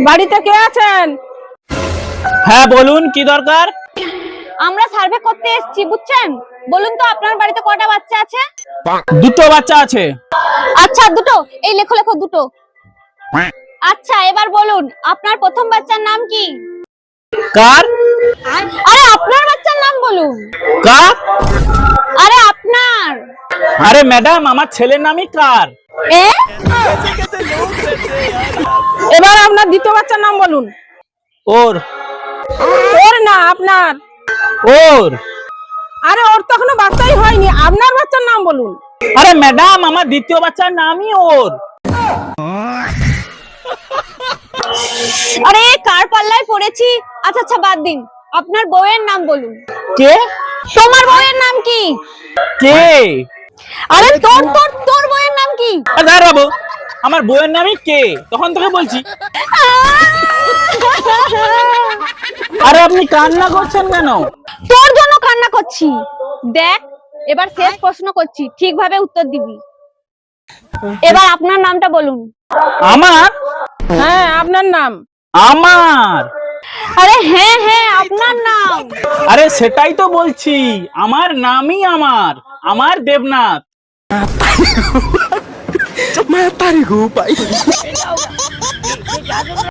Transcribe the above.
বাড়িতে কে আছেন? হ্যাঁ বলুন, কি দরকার? আমরা সার্ভে করতে এসেছি, বুঝছেন? বলুন তো আপনার বাড়িতে কটা বাচ্চা আছে? দুটো বাচ্চা আছে। আচ্ছা দুটো, এই লেখো লেখো দুটো। আচ্ছা এবার বলুন আপনার প্রথম বাচ্চার নাম কি? কার? আরে আপনার বাচ্চার নাম বলুন। কার? আরে আপনার। আরে ম্যাডাম, আমার ছেলের নামই কার। এ এবার আপনার দ্বিতীয় বাচ্চার নাম বলুন। ওর। ওর না, আপনার। ওর। আরে ওর তো এখনো বাচ্চাই হয়নি, আপনার বাচ্চার নাম বলুন। আরে ম্যাডাম, আমার দ্বিতীয় বাচ্চার নামই ওর। আরে কার পাল্লায় পড়েছি। আচ্ছা আচ্ছা বাদ দিন, আপনার বউয়ের নাম বলুন। কে? তোমার বউয়ের নাম কি? কে? আরে তোর তোর তোর বউয়ের নাম কি? দাঁড়াবো, আমার বউয়ের নামই কে, তখন তোকে বলছি। আরে আপনি কান্না করছেন কেন? তোর জন্য কান্না করছি। দেখ এবার শেষ প্রশ্ন করছি, ঠিকভাবে উত্তর দিবি। এবার আপনার নামটা বলুন। আমার? হ্যাঁ আপনার নাম। আমার? আরে হ্যাঁ হ্যাঁ আপনার নাম। আরে সেটাই তো বলছি, আমার নামই আমার, আমার দেবনাথ। मैं तारी हूँ भाई।